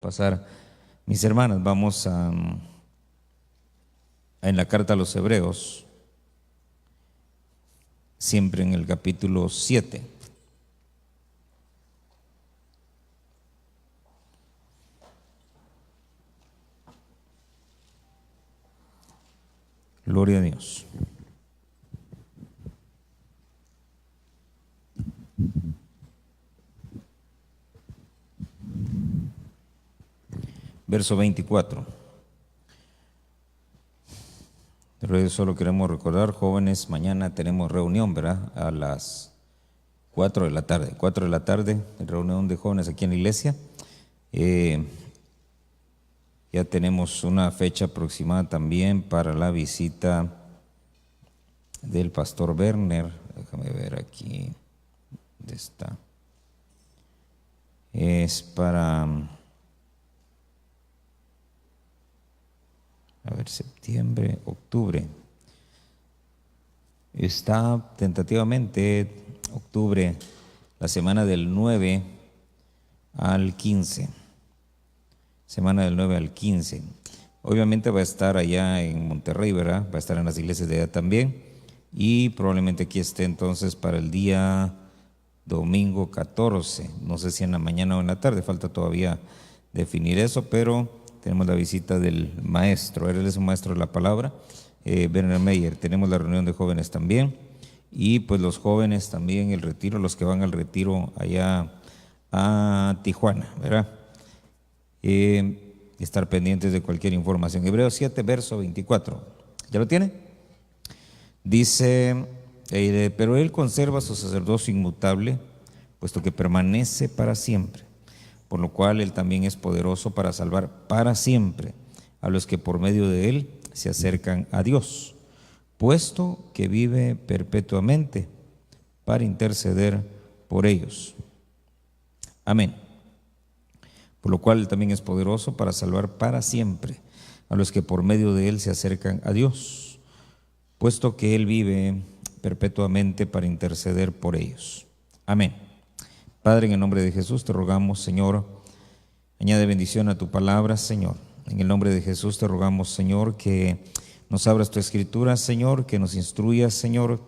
pasar, mis hermanas, vamos en la carta a los Hebreos, siempre en el capítulo 7. Gloria a Dios. Verso 24. Pero solo queremos recordar, jóvenes, mañana tenemos reunión, ¿verdad? A las 4 de la tarde. 4 de la tarde, reunión de jóvenes aquí en la iglesia. Ya tenemos una fecha aproximada también para la visita del pastor Werner. Déjame ver aquí. ¿Dónde está? Es para, septiembre, octubre. Está tentativamente octubre, la semana del 9 al 15. Semana del 9 al 15. Obviamente va a estar allá en Monterrey, ¿verdad? Va a estar en las iglesias de allá también. Y probablemente aquí esté entonces para el día domingo 14. No sé si en la mañana o en la tarde, falta todavía definir eso, pero tenemos la visita del maestro. Él es un maestro de la palabra, Werner Meyer. Tenemos la reunión de jóvenes también. Y pues los jóvenes también, el retiro, los que van al retiro allá a Tijuana, ¿verdad? Estar pendientes de cualquier información. Hebreos 7, verso 24. ¿Ya lo tiene? Dice, pero Él conserva su sacerdocio inmutable, puesto que permanece para siempre, por lo cual Él también es poderoso para salvar para siempre a los que por medio de Él se acercan a Dios, puesto que vive perpetuamente para interceder por ellos. Amén. Por lo cual Él también es poderoso para salvar para siempre a los que por medio de Él se acercan a Dios, puesto que Él vive perpetuamente para interceder por ellos. Amén. Padre, en el nombre de Jesús te rogamos, Señor, añade bendición a tu palabra, Señor. En el nombre de Jesús te rogamos, Señor, que nos abras tu escritura, Señor, que nos instruyas, Señor.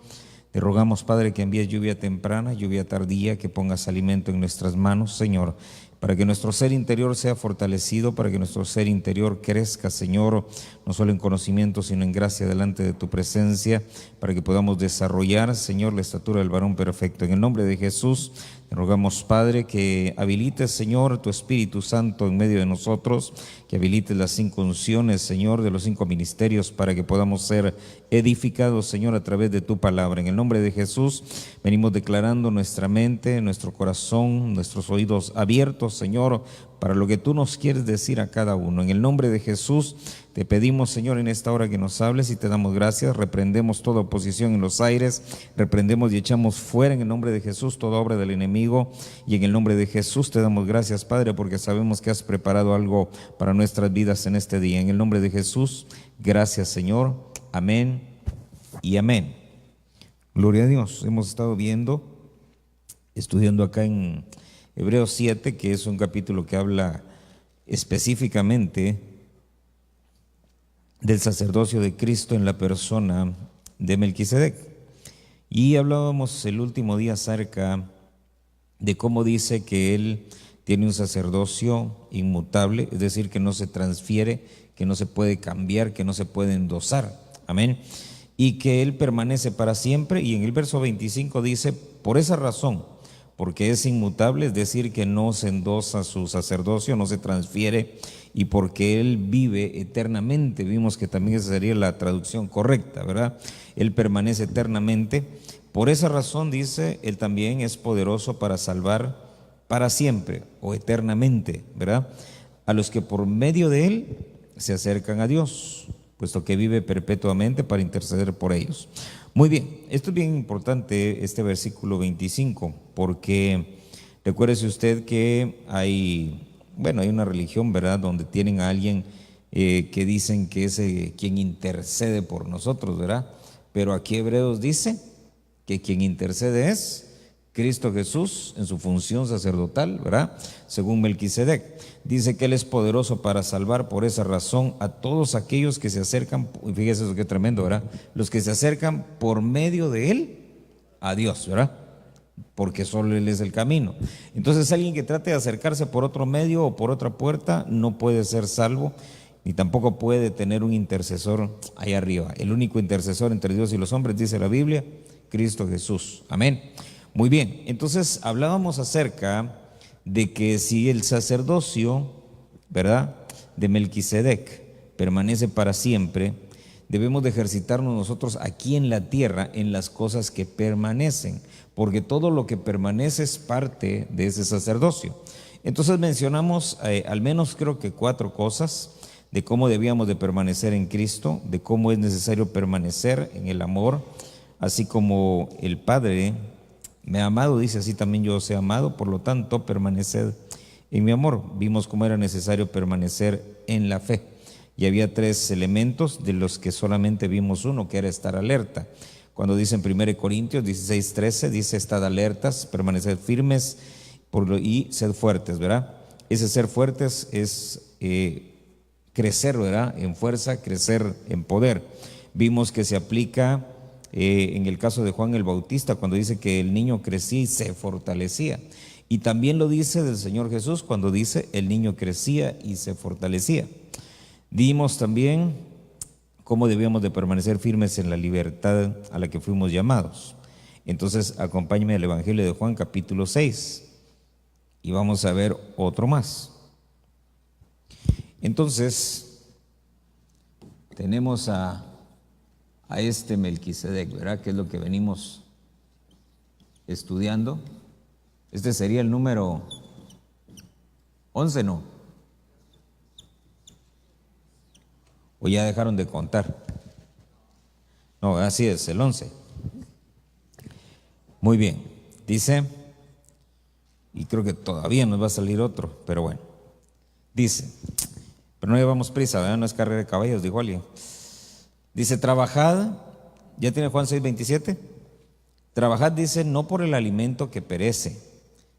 Te rogamos, Padre, que envíes lluvia temprana, lluvia tardía, que pongas alimento en nuestras manos, Señor, para que nuestro ser interior sea fortalecido, para que nuestro ser interior crezca, Señor, no solo en conocimiento, sino en gracia delante de tu presencia, para que podamos desarrollar, Señor, la estatura del varón perfecto. En el nombre de Jesús, te rogamos, Padre, que habilites, Señor, tu Espíritu Santo en medio de nosotros, que habilites las 5 unciones, Señor, de los 5 ministerios, para que podamos ser edificados, Señor, a través de tu palabra. En el nombre de Jesús, venimos declarando nuestra mente, nuestro corazón, nuestros oídos abiertos, Señor, para lo que tú nos quieres decir a cada uno. En el nombre de Jesús, te pedimos, Señor, en esta hora que nos hables y te damos gracias. Reprendemos toda oposición en los aires, reprendemos y echamos fuera en el nombre de Jesús toda obra del enemigo, y en el nombre de Jesús te damos gracias, Padre, porque sabemos que has preparado algo para nuestras vidas en este día. En el nombre de Jesús, gracias, Señor. Amén y amén. Gloria a Dios. Hemos estado estudiando acá en Hebreos 7, que es un capítulo que habla específicamente del sacerdocio de Cristo en la persona de Melquisedec. Y hablábamos el último día acerca de cómo dice que Él tiene un sacerdocio inmutable, es decir, que no se transfiere, que no se puede cambiar, que no se puede endosar. Amén. Y que Él permanece para siempre. Y en el verso 25 dice, por esa razón, porque es inmutable, es decir, que no se endosa su sacerdocio, no se transfiere, y porque Él vive eternamente. Vimos que también esa sería la traducción correcta, ¿verdad? Él permanece eternamente. Por esa razón, dice, Él también es poderoso para salvar para siempre o eternamente, ¿verdad? A los que por medio de Él se acercan a Dios, puesto que vive perpetuamente para interceder por ellos. Muy bien, esto es bien importante, este versículo 25, porque recuérdese usted que hay una religión, ¿verdad?, donde tienen a alguien que dicen que es quien intercede por nosotros, ¿verdad? Pero aquí Hebreos dice que quien intercede es Cristo Jesús en su función sacerdotal, ¿verdad? Según Melquisedec. Dice que Él es poderoso para salvar por esa razón a todos aquellos que se acercan, y fíjese eso qué tremendo, ¿verdad? Los que se acercan por medio de Él a Dios, ¿verdad? Porque solo Él es el camino. Entonces alguien que trate de acercarse por otro medio o por otra puerta no puede ser salvo, ni tampoco puede tener un intercesor ahí arriba. El único intercesor entre Dios y los hombres, dice la Biblia, Cristo Jesús. Amén. Muy bien, entonces hablábamos acerca de que si el sacerdocio, ¿verdad?, de Melquisedec permanece para siempre, debemos de ejercitarnos nosotros aquí en la tierra en las cosas que permanecen, porque todo lo que permanece es parte de ese sacerdocio. Entonces mencionamos al menos creo que 4 cosas de cómo debíamos de permanecer en Cristo, de cómo es necesario permanecer en el amor, así como el Padre me ha amado, dice, así también yo os he amado, por lo tanto permaneced en mi amor. Vimos cómo era necesario permanecer en la fe. Y había 3 elementos de los que solamente vimos uno, que era estar alerta. Cuando dice en 1 Corintios 16:13, dice, estad alertas, permaneced firmes y sed fuertes, ¿verdad? Ese ser fuertes es crecer, ¿verdad?, en fuerza, crecer en poder. Vimos que se aplica en el caso de Juan el Bautista, cuando dice que el niño crecía y se fortalecía. Y también lo dice del Señor Jesús cuando dice el niño crecía y se fortalecía. Vimos también cómo debíamos de permanecer firmes en la libertad a la que fuimos llamados. Entonces acompáñeme al Evangelio de Juan capítulo 6 y vamos a ver otro más. Entonces tenemos a este Melquisedec, ¿verdad?, que es lo que venimos estudiando. Este sería el número 11, ¿no? ¿O ya dejaron de contar? No, así es, el 11. Muy bien, dice, y creo que todavía nos va a salir otro, pero bueno, dice, pero no llevamos prisa, ¿verdad? No es carrera de caballos, dijo alguien. Dice, trabajad, ¿ya tiene Juan 6:27? Trabajad, dice, no por el alimento que perece,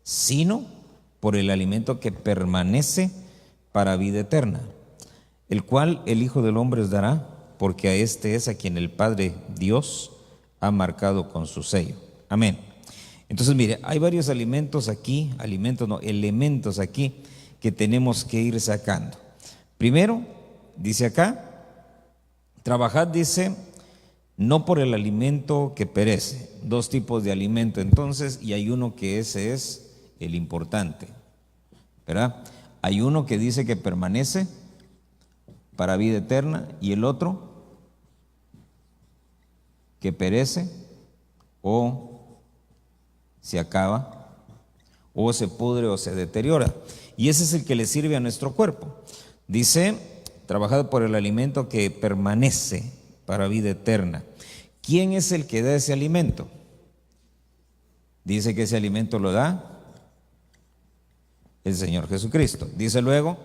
sino por el alimento que permanece para vida eterna, el cual el Hijo del Hombre os dará, porque a este es a quien el Padre Dios ha marcado con su sello. Amén. Entonces, mire, hay varios elementos aquí aquí que tenemos que ir sacando. Primero, dice acá, trabajad, dice, no por el alimento que perece. 2 tipos de alimento entonces, y hay uno que ese es el importante, ¿verdad? Hay uno que dice que permanece para vida eterna y el otro que perece o se acaba o se pudre o se deteriora. Y ese es el que le sirve a nuestro cuerpo. Dice, trabajad por el alimento que permanece para vida eterna. ¿Quién es el que da ese alimento? Dice que ese alimento lo da el Señor Jesucristo. Dice luego,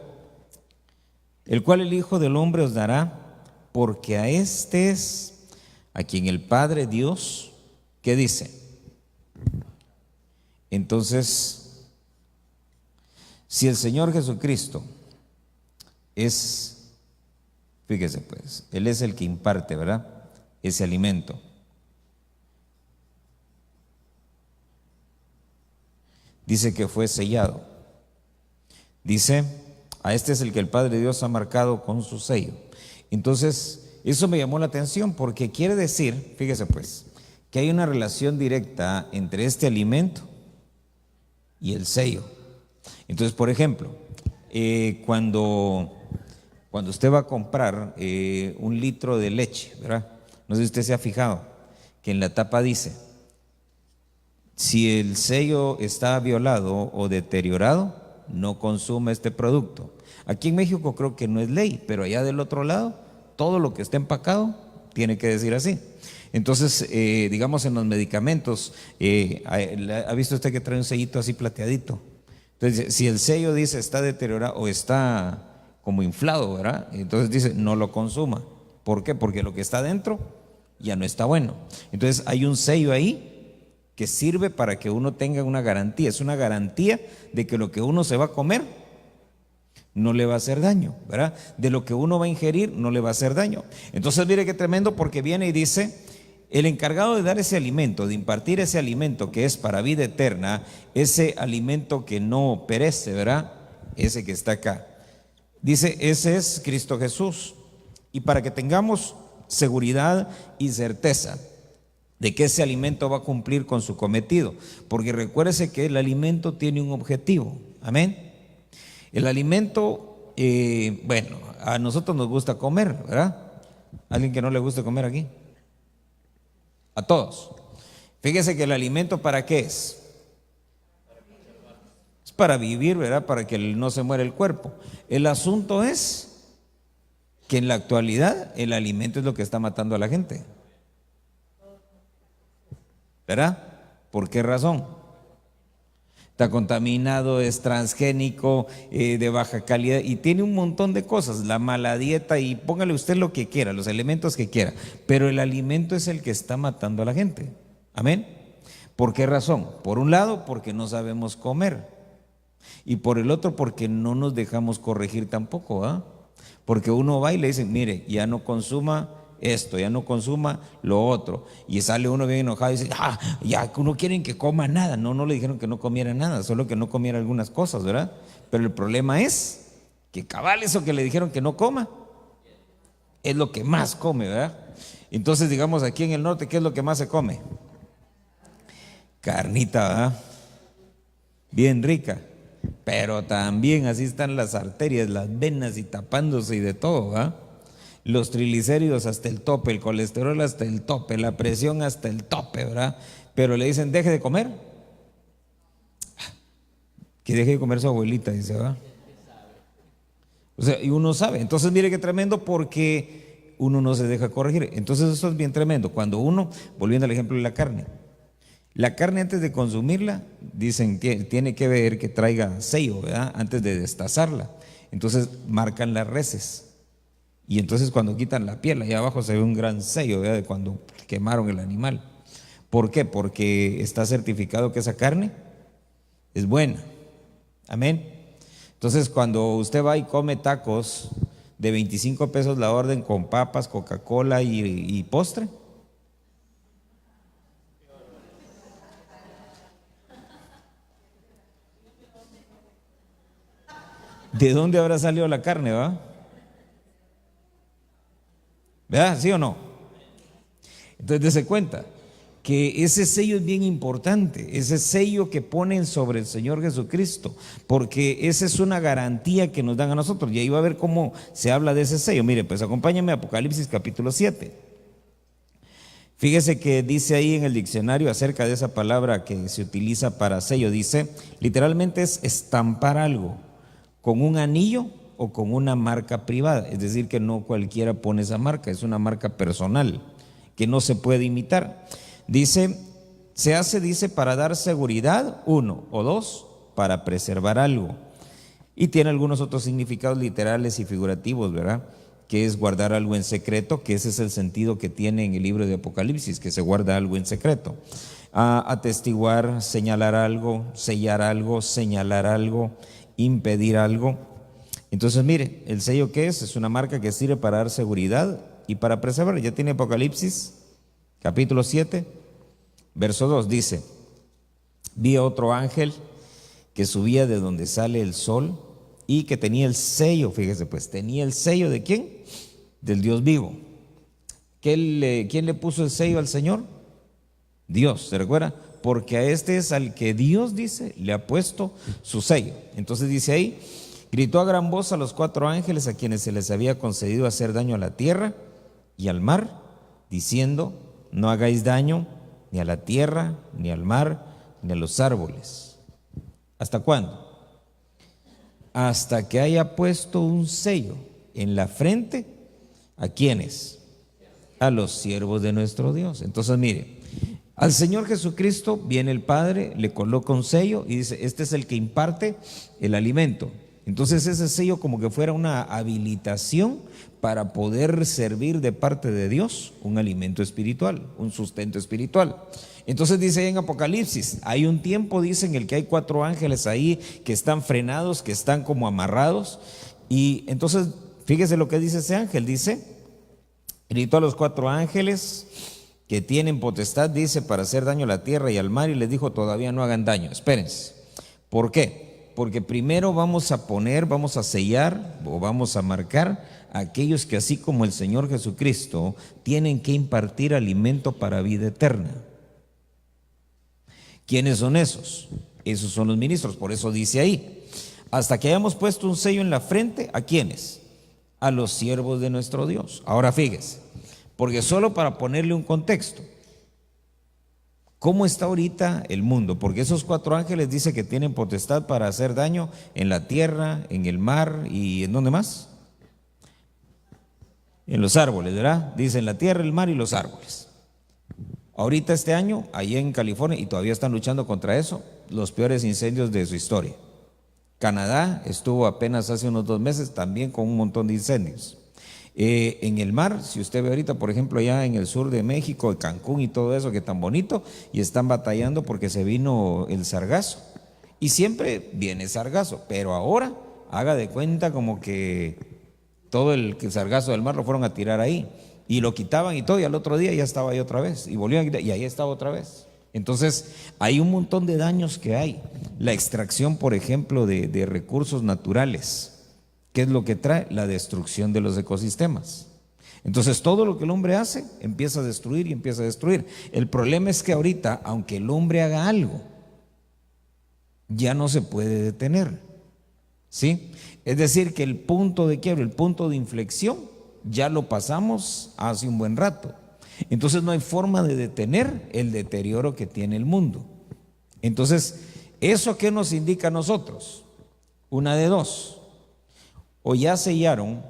el cual el Hijo del Hombre os dará, porque a este es a quien el Padre Dios, ¿qué dice? Entonces, si el Señor Jesucristo es, fíjese pues, Él es el que imparte, ¿verdad?, ese alimento. Dice que fue sellado. Dice, a este es el que el Padre Dios ha marcado con su sello. Entonces, eso me llamó la atención porque quiere decir, fíjese pues, que hay una relación directa entre este alimento y el sello. Entonces, por ejemplo, cuando usted va a comprar 1 litro de leche, ¿verdad? No sé si usted se ha fijado que en la tapa dice, si el sello está violado o deteriorado, no consume este producto. Aquí en México creo que no es ley, pero allá del otro lado, todo lo que está empacado tiene que decir así. Entonces, digamos en los medicamentos, ¿ha visto usted que trae un sellito así plateadito? Entonces, si el sello dice está deteriorado o está como inflado, ¿verdad? Entonces dice no lo consuma. ¿Por qué? Porque lo que está dentro ya no está bueno. Entonces hay un sello ahí que sirve para que uno tenga una garantía. Es una garantía de que lo que uno se va a comer no le va a hacer daño, ¿verdad? De lo que uno va a ingerir no le va a hacer daño. Entonces mire qué tremendo, porque viene y dice, el encargado de dar ese alimento, de impartir ese alimento que es para vida eterna, ese alimento que no perece, ¿verdad? Ese que está acá. Dice, ese es Cristo Jesús. Y para que tengamos seguridad y certeza de que ese alimento va a cumplir con su cometido, porque recuérdese que el alimento tiene un objetivo. Amén. El alimento, bueno, a nosotros nos gusta comer, ¿verdad? ¿Alguien que no le guste comer aquí? A todos. Fíjese que el alimento, ¿para qué es? Es para vivir, ¿verdad? Para que no se muera el cuerpo. El asunto es que en la actualidad el alimento es lo que está matando a la gente, ¿verdad? ¿Por qué razón? Está contaminado, es transgénico, de baja calidad y tiene un montón de cosas, la mala dieta y póngale usted lo que quiera, los elementos que quiera, pero el alimento es el que está matando a la gente. Amén. ¿Por qué razón? Por un lado, porque no sabemos comer, y por el otro, porque no nos dejamos corregir tampoco, ¿ah? Porque uno va y le dicen, mire, ya no consuma esto, ya no consuma lo otro, y sale uno bien enojado y dice, ya no quieren que coma nada. No le dijeron que no comiera nada, solo que no comiera algunas cosas, ¿verdad? Pero el problema es que cabal eso que le dijeron que no coma es lo que más come, ¿verdad? Entonces, digamos, aquí en el norte, ¿qué es lo que más se come? Carnita, ¿verdad? Bien rica, pero también así están las arterias, las venas y tapándose y de todo, ¿verdad? Los triglicéridos hasta el tope, el colesterol hasta el tope, la presión hasta el tope, ¿verdad? Pero le dicen, deje de comer. Que deje de comer su abuelita, dice, ¿verdad? O sea, y uno sabe. Entonces, mire qué tremendo, porque uno no se deja corregir. Entonces, eso es bien tremendo. Cuando uno, volviendo al ejemplo de la carne antes de consumirla, dicen que tiene que ver que traiga sello, ¿verdad? Antes de destazarla. Entonces, marcan las reses. Y entonces cuando quitan la piel, allá abajo se ve un gran sello, ¿verdad? De cuando quemaron el animal. ¿Por qué? Porque está certificado que esa carne es buena. Amén. Entonces cuando usted va y come tacos de 25 pesos la orden con papas, Coca-Cola y postre, ¿de dónde habrá salido la carne, va? ¿Verdad? ¿Sí o no? Entonces dése cuenta que ese sello es bien importante, ese sello que ponen sobre el Señor Jesucristo, porque esa es una garantía que nos dan a nosotros. Y ahí va a ver cómo se habla de ese sello. Mire, pues acompáñame a Apocalipsis capítulo 7. Fíjese que dice ahí en el diccionario acerca de esa palabra que se utiliza para sello, dice, literalmente es estampar algo con un anillo o con una marca privada, es decir, que no cualquiera pone esa marca, es una marca personal que no se puede imitar. Dice, se hace, dice, para dar seguridad, uno, o dos, para preservar algo. Y tiene algunos otros significados literales y figurativos, ¿verdad? Que es guardar algo en secreto, que ese es el sentido que tiene en el libro de Apocalipsis, que se guarda algo en secreto. Atestiguar, señalar algo, sellar algo, señalar algo, impedir algo. Entonces mire, el sello ¿qué es? Es una marca que sirve para dar seguridad y para preservar. Ya tiene Apocalipsis capítulo 7, verso 2, dice, vi a otro ángel que subía de donde sale el sol y que tenía el sello, fíjese pues, tenía el sello ¿de quién? Del Dios vivo. ¿Quién le puso el sello al Señor? Dios, ¿se recuerda? Porque a este es al que Dios, dice, le ha puesto su sello. Entonces dice ahí, gritó a gran voz a los 4 ángeles a quienes se les había concedido hacer daño a la tierra y al mar, diciendo, no hagáis daño ni a la tierra, ni al mar, ni a los árboles. ¿Hasta cuándo? Hasta que haya puesto un sello en la frente, ¿a quiénes? A los siervos de nuestro Dios. Entonces mire, al Señor Jesucristo viene el Padre, le coloca un sello y dice, este es el que imparte el alimento. Entonces ese sello como que fuera una habilitación para poder servir de parte de Dios un alimento espiritual, un sustento espiritual. Entonces dice ahí en Apocalipsis, hay un tiempo, dice, en el que hay 4 ángeles ahí que están frenados, que están como amarrados. Y entonces fíjese lo que dice ese ángel, dice, gritó a los 4 ángeles que tienen potestad, dice, para hacer daño a la tierra y al mar, y les dijo, todavía no hagan daño, espérense. ¿Por qué? Porque primero vamos a sellar o vamos a marcar a aquellos que, así como el Señor Jesucristo, tienen que impartir alimento para vida eterna. ¿Quiénes son esos? Esos son los ministros, por eso dice ahí, hasta que hayamos puesto un sello en la frente, ¿a quiénes? A los siervos de nuestro Dios. Ahora fíjese, porque solo para ponerle un contexto, ¿cómo está ahorita el mundo? Porque esos 4 ángeles dice que tienen potestad para hacer daño en la tierra, en el mar y ¿en dónde más? En los árboles, ¿verdad? Dice en la tierra, el mar y los árboles. Ahorita este año, allí en California, y todavía están luchando contra eso, los peores incendios de su historia. Canadá estuvo apenas hace unos 2 meses también con un montón de incendios. En el mar, si usted ve ahorita, por ejemplo, allá en el sur de México, Cancún y todo eso que tan bonito, y están batallando porque se vino el sargazo. Y siempre viene sargazo, pero ahora haga de cuenta como que todo el sargazo del mar lo fueron a tirar ahí. Y lo quitaban y todo, y al otro día ya estaba ahí otra vez, y volvían a quitar, y ahí estaba otra vez. Entonces, hay un montón de daños que hay. La extracción, por ejemplo, de recursos naturales. ¿Qué es lo que trae? La destrucción de los ecosistemas. Entonces todo lo que el hombre hace empieza a destruir y empieza a destruir. El problema es que ahorita, aunque el hombre haga algo, ya no se puede detener, ¿sí? Es decir, que el punto de quiebre, el punto de inflexión, ya lo pasamos hace un buen rato. Entonces no hay forma de detener el deterioro que tiene el mundo. Entonces, ¿eso qué nos indica a nosotros? Una de dos. O ya sellaron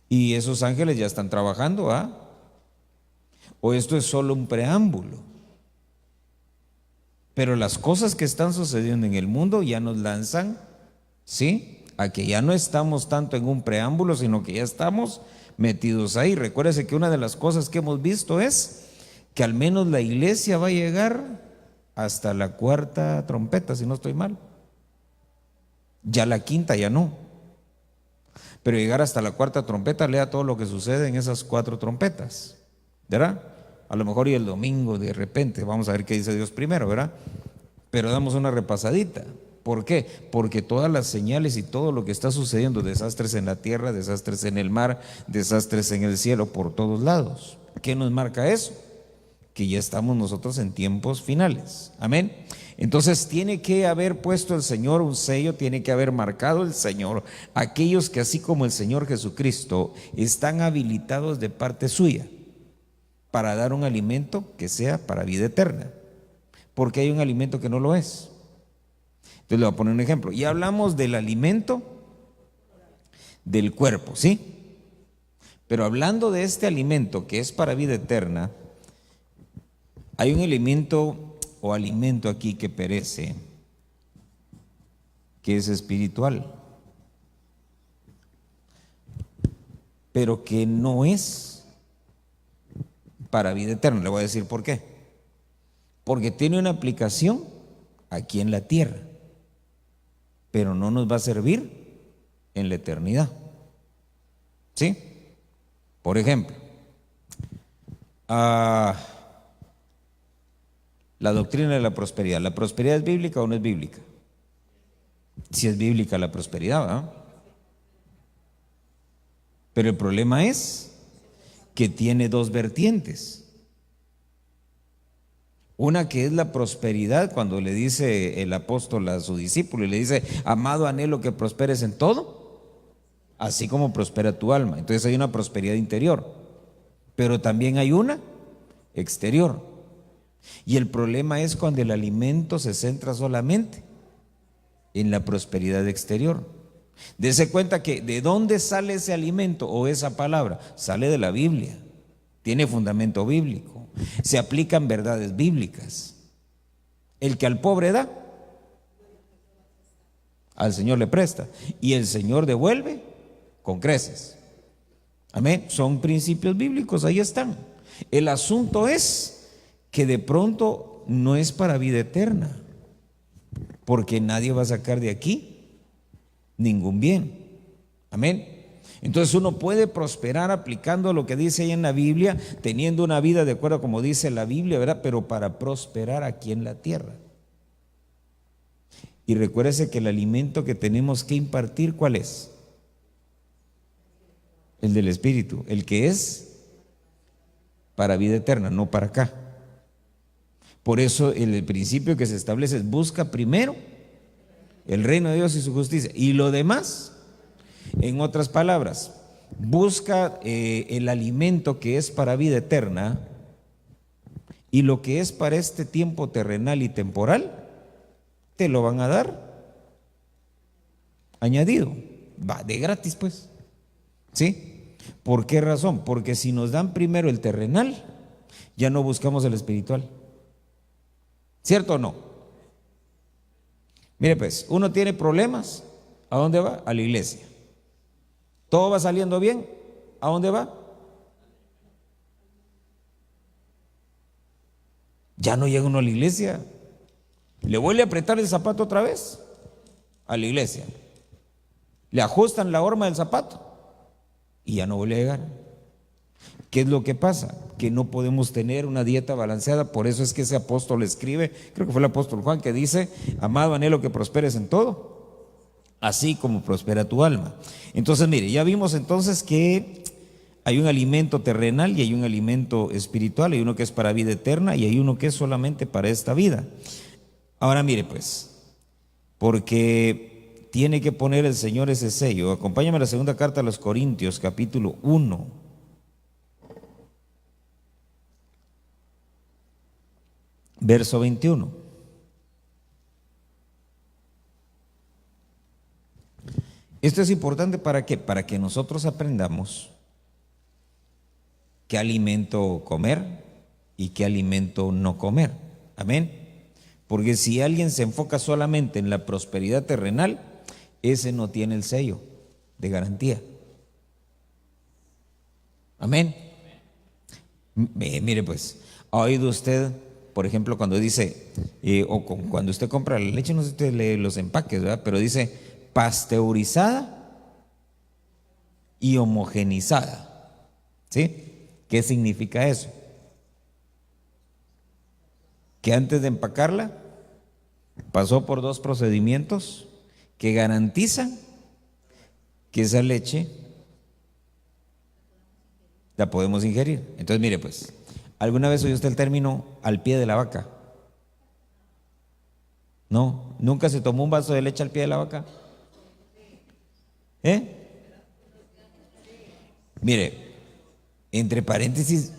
y esos ángeles ya están trabajando, ¿ah? O esto es solo un preámbulo. Pero las cosas que están sucediendo en el mundo ya nos lanzan, ¿sí?, a que ya no estamos tanto en un preámbulo, sino que ya estamos metidos ahí. Recuérdese que una de las cosas que hemos visto es que al menos la iglesia va a llegar hasta la 4ª trompeta, si no estoy mal. Ya la 5ª ya no. Pero llegar hasta la 4ª trompeta, lea todo lo que sucede en esas 4 trompetas, ¿verdad? A lo mejor y el domingo de repente, vamos a ver qué dice Dios primero, ¿verdad? Pero damos una repasadita. ¿Por qué? Porque todas las señales y todo lo que está sucediendo, desastres en la tierra, desastres en el mar, desastres en el cielo, por todos lados. ¿Qué nos marca eso? Que ya estamos nosotros en tiempos finales. Amén. Entonces tiene que haber puesto el Señor un sello, tiene que haber marcado el Señor aquellos que, así como el Señor Jesucristo, están habilitados de parte suya para dar un alimento que sea para vida eterna, porque hay un alimento que no lo es. Entonces le voy a poner un ejemplo. Ya hablamos del alimento del cuerpo, ¿sí? Pero hablando de este alimento que es para vida eterna, hay un alimento o alimento aquí que perece, que es espiritual, pero que no es para vida eterna. Le voy a decir por qué. Porque tiene una aplicación aquí en la tierra, pero no nos va a servir en la eternidad, ¿sí? Por ejemplo, la doctrina de la prosperidad. ¿La prosperidad es bíblica o no es bíblica? Si es bíblica la prosperidad, ¿verdad? Pero el problema es que tiene 2 vertientes. Una que es la prosperidad, cuando le dice el apóstol a su discípulo y le dice: amado, anhelo que prosperes en todo, así como prospera tu alma. Entonces hay una prosperidad interior, pero también hay una exterior. Y el problema es cuando el alimento se centra solamente en la prosperidad exterior. Dese cuenta que ¿de dónde sale ese alimento o esa palabra? Sale de la Biblia, tiene fundamento bíblico, se aplican verdades bíblicas. El que al pobre da, al Señor le presta y el Señor devuelve con creces. Amén. Son principios bíblicos, ahí están. El asunto es que de pronto no es para vida eterna, porque nadie va a sacar de aquí ningún bien. Amén. Entonces uno puede prosperar aplicando lo que dice ahí en la Biblia, teniendo una vida de acuerdo como dice la Biblia, ¿verdad? Pero para prosperar aquí en la tierra. Y recuérdese que el alimento que tenemos que impartir, ¿cuál es? El del Espíritu, el que es para vida eterna, no para acá. Por eso el principio que se establece es: busca primero el reino de Dios y su justicia, y lo demás, en otras palabras, busca el alimento que es para vida eterna, y lo que es para este tiempo terrenal y temporal te lo van a dar añadido, va de gratis, pues. ¿Sí? ¿Por qué razón? Porque si nos dan primero el terrenal, ya no buscamos el espiritual. ¿Cierto o no? Mire pues, uno tiene problemas, ¿a dónde va? A la iglesia. ¿Todo va saliendo bien? ¿A dónde va? Ya no llega uno a la iglesia. Le vuelve a apretar el zapato otra vez a la iglesia. Le ajustan la horma del zapato y ya no vuelve a llegar. ¿Qué es lo que pasa? Que no podemos tener una dieta balanceada. Por eso es que ese apóstol escribe, creo que fue el apóstol Juan, que dice: amado anhelo que prosperes en todo, así como prospera tu alma. Entonces mire, ya vimos entonces que hay un alimento terrenal y hay un alimento espiritual. Hay uno que es para vida eterna y hay uno que es solamente para esta vida. Ahora mire pues, porque tiene que poner el Señor ese sello. Acompáñame a la segunda carta a los Corintios, capítulo 1. Verso 21. Esto es importante, ¿para qué? Para que nosotros aprendamos qué alimento comer y qué alimento no comer. Amén. Porque si alguien se enfoca solamente en la prosperidad terrenal, ese no tiene el sello de garantía. Amén. Mire pues, ¿ha oído usted, por ejemplo, cuando dice, cuando usted compra la leche, no sé si usted lee los empaques, ¿verdad? Pero dice pasteurizada y homogenizada? ¿Sí? ¿Qué significa eso? Que antes de empacarla pasó por 2 procedimientos que garantizan que esa leche la podemos ingerir. Entonces mire pues, ¿alguna vez oyó usted el término al pie de la vaca? No, ¿nunca se tomó un vaso de leche al pie de la vaca? Mire, entre paréntesis,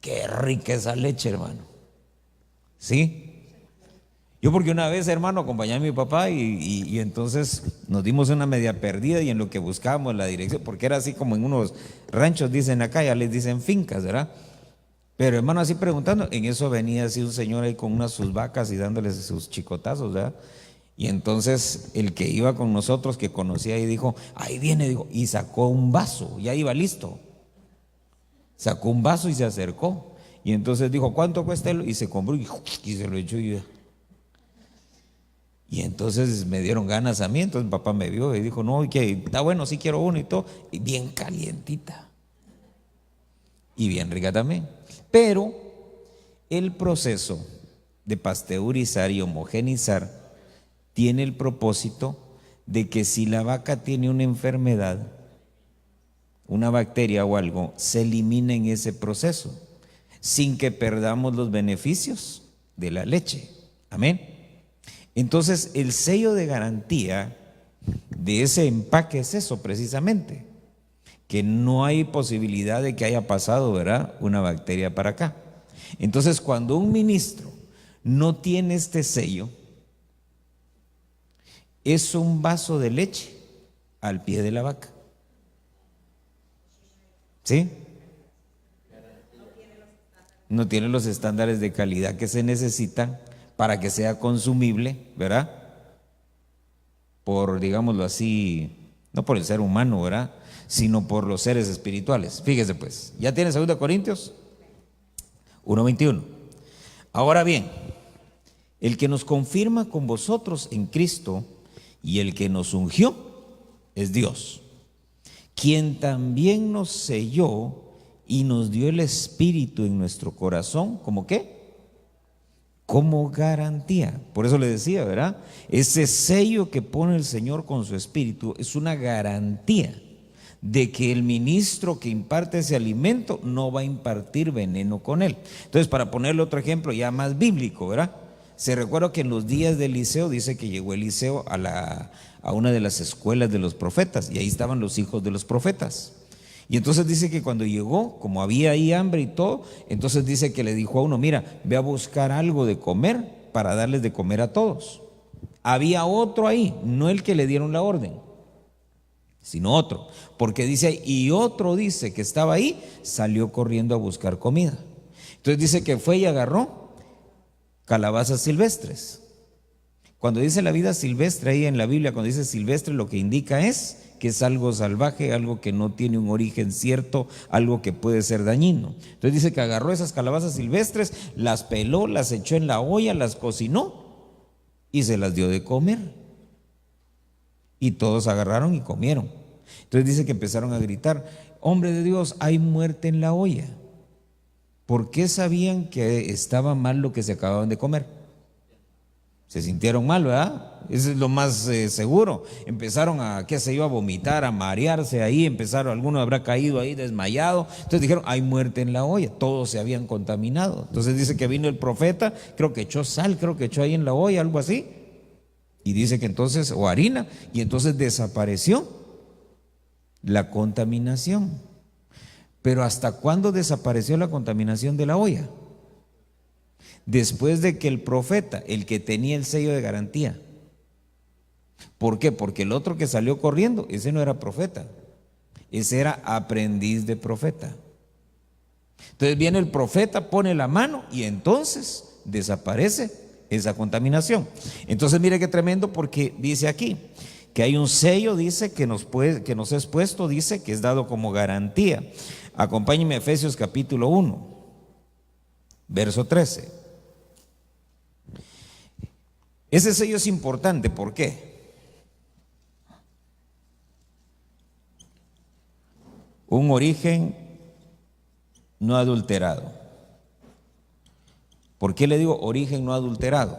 qué rica esa leche, hermano. ¿Sí? Yo porque una vez, hermano, acompañé a mi papá y entonces nos dimos una media perdida, y en lo que buscábamos la dirección, porque era así como en unos ranchos, dicen acá, ya les dicen fincas, ¿verdad? Pero hermano, así preguntando, en eso venía así un señor ahí con unas sus vacas y dándoles sus chicotazos, ¿verdad? Y entonces el que iba con nosotros, que conocía, y dijo: ahí viene, dijo, y sacó un vaso, ya iba listo. Sacó un vaso y se acercó. Y entonces dijo: ¿cuánto cuesta? Y se compró y se lo echó. Y entonces me dieron ganas a mí. Entonces papá me vio y dijo: no, que está bueno, sí quiero uno y todo. Y bien calientita. Y bien rica también. Pero el proceso de pasteurizar y homogenizar tiene el propósito de que si la vaca tiene una enfermedad, una bacteria o algo, se elimina en ese proceso, sin que perdamos los beneficios de la leche. Amén. Entonces el sello de garantía de ese empaque es eso precisamente, que no hay posibilidad de que haya pasado, ¿verdad?, una bacteria para acá. Entonces cuando un ministro no tiene este sello, es un vaso de leche al pie de la vaca. ¿Sí? No tiene los estándares de calidad que se necesitan para que sea consumible, ¿verdad? por, digámoslo así, no por el ser humano, ¿verdad?, sino por los seres espirituales. Fíjese pues, ¿ya tiene 2 Corintios 1:21? Ahora bien, el que nos confirma con vosotros en Cristo y el que nos ungió es Dios, quien también nos selló y nos dio el Espíritu en nuestro corazón. ¿Cómo qué? Como garantía. Por eso le decía, ¿verdad? Ese sello que pone el Señor con su Espíritu es una garantía de que el ministro que imparte ese alimento no va a impartir veneno con él. Entonces, para ponerle otro ejemplo ya más bíblico, ¿verdad? Se recuerda que en los días de Eliseo, dice que llegó Eliseo a una de las escuelas de los profetas, y ahí estaban los hijos de los profetas. Y entonces dice que cuando llegó, como había ahí hambre y todo, entonces dice que le dijo a uno: mira, ve a buscar algo de comer para darles de comer a todos. Había otro ahí, no el que le dieron la orden, sino otro, porque dice, y otro dice que estaba ahí, salió corriendo a buscar comida. Entonces dice que fue y agarró calabazas silvestres. Cuando dice la vida silvestre ahí en la Biblia, cuando dice silvestre, lo que indica es que es algo salvaje, algo que no tiene un origen cierto, algo que puede ser dañino. Entonces dice que agarró esas calabazas silvestres, las peló, las echó en la olla, las cocinó y se las dio de comer. Y todos agarraron y comieron. Entonces dice que empezaron a gritar: hombre de Dios, hay muerte en la olla. ¿Por qué sabían que estaba mal lo que se acababan de comer? Se sintieron mal, ¿verdad? Eso es lo más seguro. Empezaron a vomitar, a marearse ahí, alguno habrá caído ahí desmayado. Entonces dijeron: hay muerte en la olla. Todos se habían contaminado. Entonces dice que vino el profeta, creo que echó sal, creo que echó ahí en la olla, algo así. Y dice que entonces, o harina, y entonces desapareció la contaminación. Pero ¿hasta cuándo desapareció la contaminación de la olla? Después de que el profeta, el que tenía el sello de garantía. ¿Por qué? Porque el otro que salió corriendo, ese no era profeta, ese era aprendiz de profeta. Entonces viene el profeta, pone la mano y entonces desaparece esa contaminación. Entonces mire qué tremendo, porque dice aquí que hay un sello, dice que nos es puesto, dice que es dado como garantía. Acompáñenme a Efesios capítulo 1, verso 13. Ese sello es importante, ¿por qué? Un origen no adulterado. ¿Por qué le digo origen no adulterado?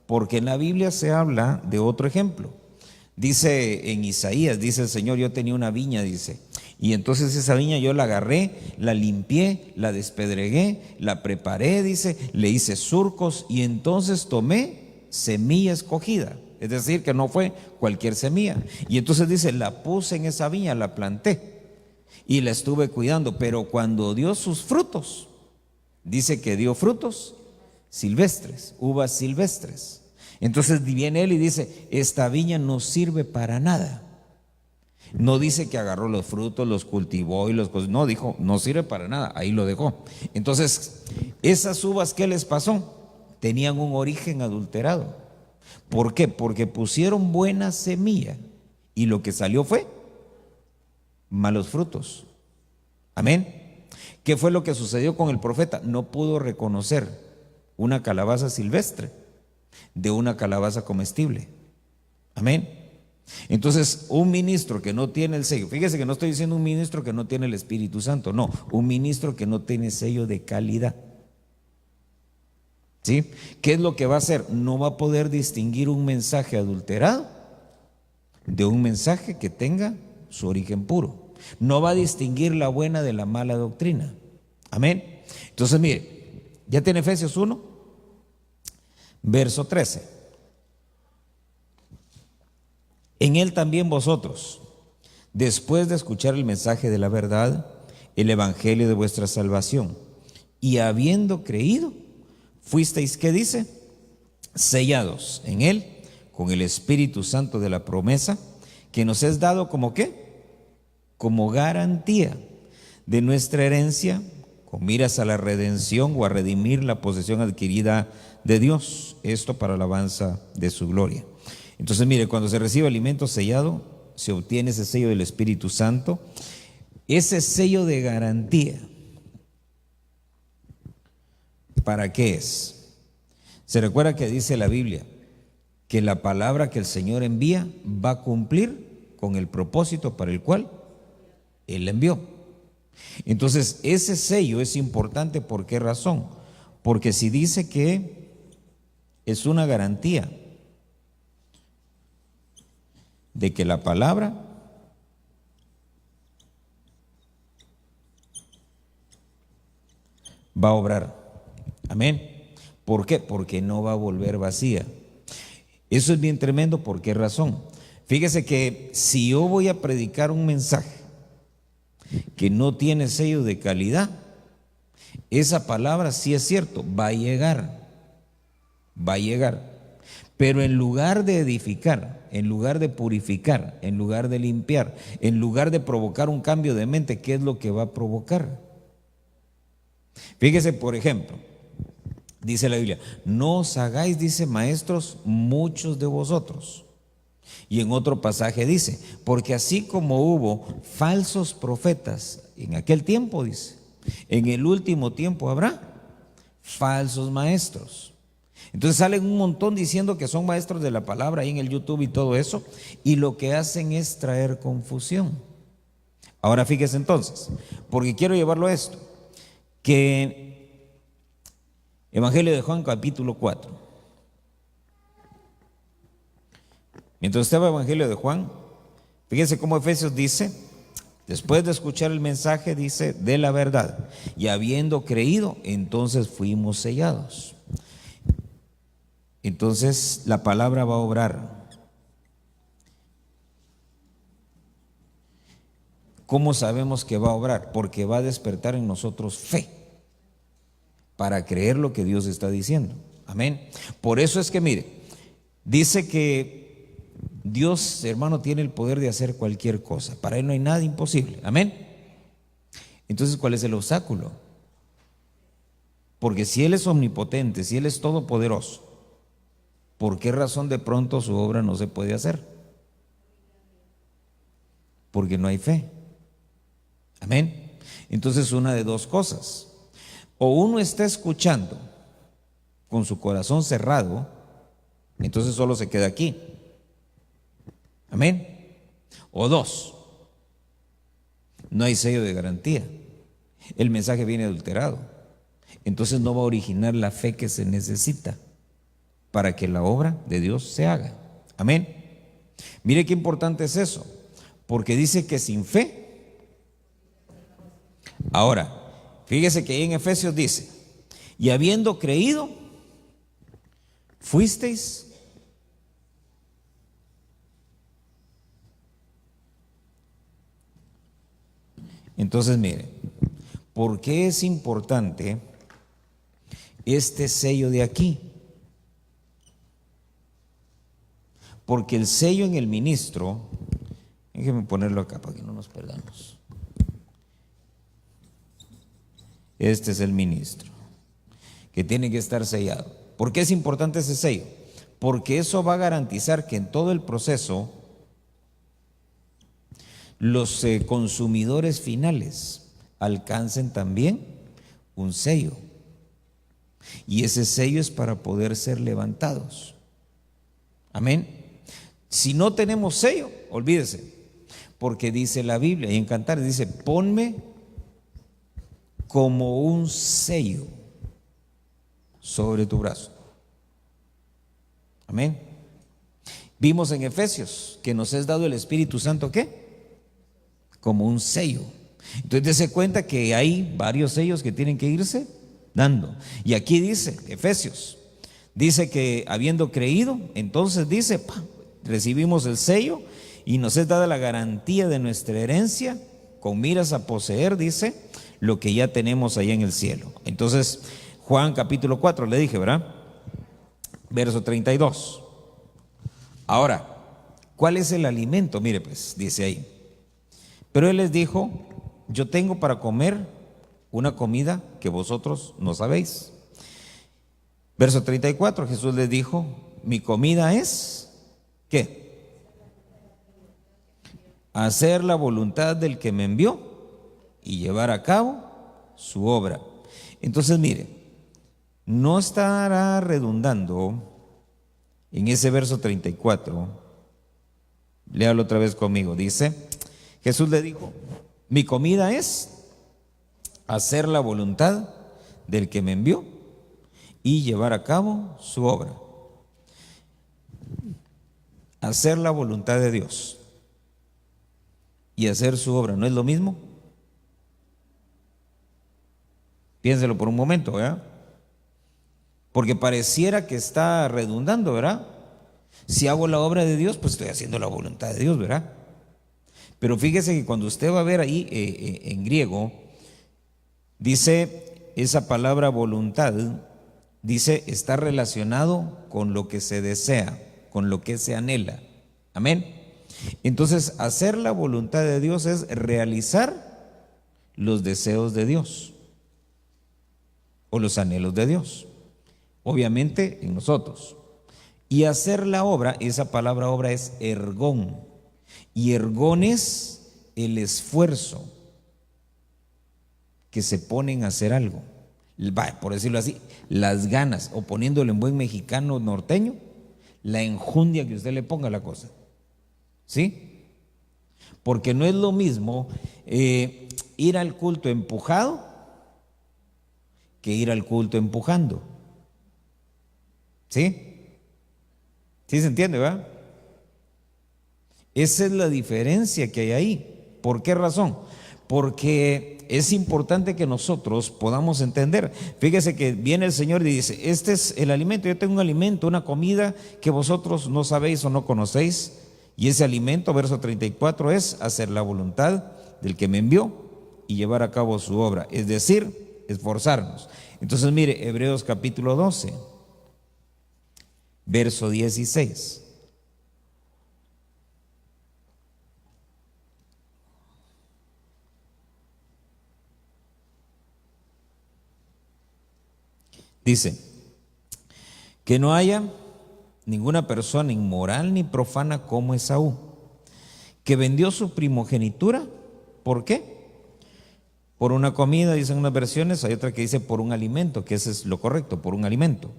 Porque en la Biblia se habla de otro ejemplo. Dice en Isaías, dice el Señor: yo tenía una viña, dice, y entonces esa viña yo la agarré, la limpié, la despedregué, la preparé, dice, le hice surcos y entonces tomé semilla escogida. Es decir, que no fue cualquier semilla. Y entonces dice, la puse en esa viña, la planté y la estuve cuidando, pero cuando dio sus frutos, dice que dio frutos silvestres, uvas silvestres. Entonces viene él y dice: esta viña no sirve para nada. No dice que agarró los frutos, los cultivó y no, dijo, no sirve para nada, ahí lo dejó. Entonces, esas uvas, ¿qué les pasó? Tenían un origen adulterado. ¿Por qué? Porque pusieron buena semilla y lo que salió fue malos frutos. Amén. ¿Qué fue lo que sucedió con el profeta? No pudo reconocer una calabaza silvestre de una calabaza comestible. Amén. Entonces, un ministro que no tiene el sello, fíjese que no estoy diciendo un ministro que no tiene el Espíritu Santo, no, un ministro que no tiene sello de calidad. ¿Sí? ¿Qué es lo que va a hacer? No va a poder distinguir un mensaje adulterado de un mensaje que tenga su origen puro. No va a distinguir la buena de la mala doctrina. Amén. Entonces, mire, ya tiene Efesios 1, verso 13. En él también vosotros, después de escuchar el mensaje de la verdad, el evangelio de vuestra salvación, y habiendo creído, fuisteis, ¿qué dice? Sellados en él con el Espíritu Santo de la promesa, que nos es dado como ¿qué? Como garantía de nuestra herencia, con miras a la redención o a redimir la posesión adquirida de Dios, esto para alabanza de su gloria. Entonces, mire, cuando se recibe alimento sellado, se obtiene ese sello del Espíritu Santo, ese sello de garantía. ¿Para qué es? Se recuerda que dice la Biblia que la palabra que el Señor envía va a cumplir con el propósito para el cual Él la envió. Entonces, ese sello es importante. ¿Por qué razón? Porque si dice que es una garantía de que la palabra va a obrar. Amén. ¿Por qué? Porque no va a volver vacía. Eso es bien tremendo. ¿Por qué razón? Fíjese que si yo voy a predicar un mensaje que no tiene sello de calidad, esa palabra, sí es cierto, va a llegar, pero en lugar de edificar, en lugar de purificar, en lugar de limpiar, en lugar de provocar un cambio de mente, ¿qué es lo que va a provocar? Fíjese, por ejemplo, dice la Biblia, no os hagáis, dice, maestros muchos de vosotros. Y en otro pasaje dice, porque así como hubo falsos profetas en aquel tiempo, dice, en el último tiempo habrá falsos maestros. Entonces salen un montón diciendo que son maestros de la palabra ahí en el YouTube y todo eso, y lo que hacen es traer confusión. Ahora fíjese entonces, porque quiero llevarlo a esto, que Evangelio de Juan capítulo 4. Mientras estaba el Evangelio de Juan, fíjense cómo Efesios dice, después de escuchar el mensaje, dice, de la verdad, y habiendo creído, entonces fuimos sellados. Entonces la palabra va a obrar. ¿Cómo sabemos que va a obrar? Porque va a despertar en nosotros fe para creer lo que Dios está diciendo. Amén. Por eso es que mire, dice que Dios, hermano, tiene el poder de hacer cualquier cosa. Para Él no hay nada imposible. Amén. Entonces, ¿cuál es el obstáculo? Porque si Él es omnipotente, si Él es todopoderoso, ¿por qué razón de pronto su obra no se puede hacer? Porque no hay fe. Amén. Entonces, una de dos cosas. O uno está escuchando con su corazón cerrado, entonces solo se queda aquí. Amén. O dos, no hay sello de garantía. El mensaje viene adulterado. Entonces no va a originar la fe que se necesita para que la obra de Dios se haga. Amén. Mire qué importante es eso, porque dice que sin fe. Ahora, fíjese que ahí en Efesios dice, y habiendo creído, fuisteis. Entonces, mire, ¿por qué es importante este sello de aquí? Porque el sello en el ministro, déjeme ponerlo acá para que no nos perdamos. Este es el ministro, que tiene que estar sellado. ¿Por qué es importante ese sello? Porque eso va a garantizar que en todo el proceso los consumidores finales alcancen también un sello. Y ese sello es para poder ser levantados. Amén. Si no tenemos sello, olvídese, porque dice la Biblia, y en Cantares dice, ponme como un sello sobre tu brazo. Amén. Vimos en Efesios que nos es dado el Espíritu Santo, ¿qué? Como un sello. Entonces dése cuenta que hay varios sellos que tienen que irse dando. Y aquí dice, Efesios, dice que habiendo creído, entonces dice, recibimos el sello y nos es dada la garantía de nuestra herencia con miras a poseer, dice, lo que ya tenemos allá en el cielo. Entonces, Juan capítulo 4, le dije, ¿verdad? Verso 32. Ahora, ¿cuál es el alimento? Mire pues, dice ahí. Pero él les dijo, yo tengo para comer una comida que vosotros no sabéis. Verso 34, Jesús les dijo, mi comida es ¿Qué? Hacer la voluntad del que me envió y llevar a cabo su obra. Entonces, mire, no estará redundando en ese verso 34. Léalo otra vez conmigo. Dice, Jesús le dijo, mi comida es hacer la voluntad del que me envió y llevar a cabo su obra. Hacer la voluntad de Dios y hacer su obra, ¿no es lo mismo? Piénselo por un momento, ¿verdad? Porque pareciera que está redundando, ¿verdad? Si hago la obra de Dios, pues estoy haciendo la voluntad de Dios, ¿verdad? Pero fíjese que cuando usted va a ver ahí en griego, dice esa palabra voluntad, dice está relacionado con lo que se desea, con lo que se anhela. Amén. Entonces, hacer la voluntad de Dios es realizar los deseos de Dios o los anhelos de Dios, obviamente en nosotros. Y hacer la obra, esa palabra obra es ergón, y ergón es el esfuerzo que se ponen a hacer algo, por decirlo así, las ganas, o poniéndolo en buen mexicano norteño, la enjundia que usted le ponga a la cosa, ¿sí? Porque no es lo mismo ir al culto empujado que ir al culto empujando, ¿sí? ¿Sí se entiende, verdad? Esa es la diferencia que hay ahí. ¿Por qué razón? Porque es importante que nosotros podamos entender. Fíjese que viene el Señor y dice, este es el alimento, yo tengo un alimento, una comida que vosotros no sabéis o no conocéis. Y ese alimento, verso 34, es hacer la voluntad del que me envió y llevar a cabo su obra, es decir, esforzarnos. Entonces mire, Hebreos capítulo 12. Verso 16. Dice, que no haya ninguna persona inmoral ni profana como Esaú, que vendió su primogenitura. ¿Por qué? Por una comida, dicen unas versiones, hay otra que dice por un alimento, que ese es lo correcto, por un alimento.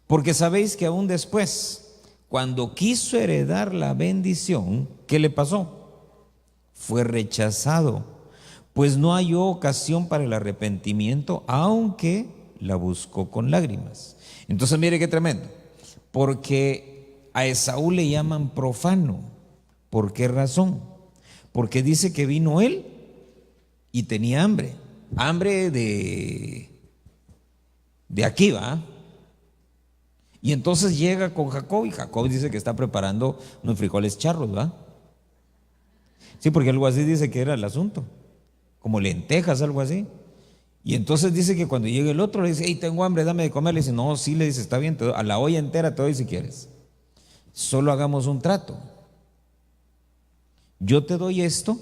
Porque sabéis que aún después, cuando quiso heredar la bendición, ¿qué le pasó? Fue rechazado, pues no halló ocasión para el arrepentimiento, aunque la buscó con lágrimas. Entonces mire qué tremendo, porque a Esaú le llaman profano. ¿Por qué razón? Porque dice que vino él y tenía hambre, hambre de aquí, ¿va? Y entonces llega con Jacob y Jacob dice que está preparando unos frijoles charros, ¿verdad? Sí, porque algo así dice que era el asunto, como lentejas, algo así. Y entonces dice que cuando llega el otro le dice, hey, tengo hambre, dame de comer. Le dice, no, sí, le dice, está bien, a la olla entera te doy si quieres. Solo hagamos un trato. Yo te doy esto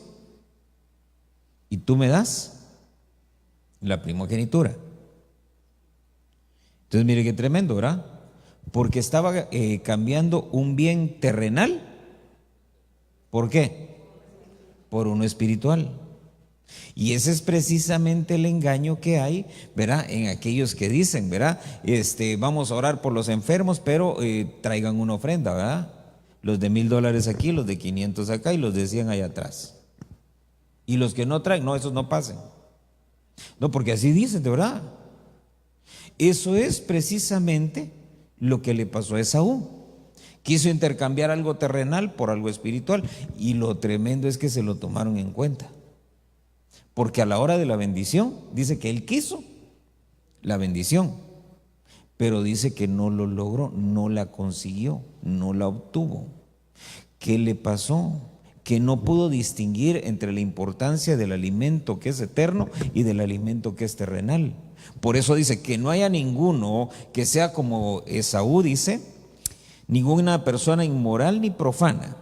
y tú me das la primogenitura. Entonces mire qué tremendo, ¿verdad? Porque estaba cambiando un bien terrenal. ¿Por qué? Por uno espiritual. Y ese es precisamente el engaño que hay, ¿verdad? En aquellos que dicen, ¿verdad? Vamos a orar por los enfermos, pero traigan una ofrenda, ¿verdad? Los de $1,000 aquí, los de 500 acá y los de 100 allá atrás. Y los que no traen, no, esos no pasen. No, porque así dicen, de verdad. Eso es precisamente lo que le pasó a Esaú. Quiso intercambiar algo terrenal por algo espiritual y lo tremendo es que se lo tomaron en cuenta. Porque a la hora de la bendición, dice que él quiso la bendición, pero dice que no lo logró, no la consiguió, no la obtuvo. ¿Qué le pasó? Que no pudo distinguir entre la importancia del alimento que es eterno y del alimento que es terrenal. Por eso dice que no haya ninguno que sea como Esaú, dice, ninguna persona inmoral ni profana,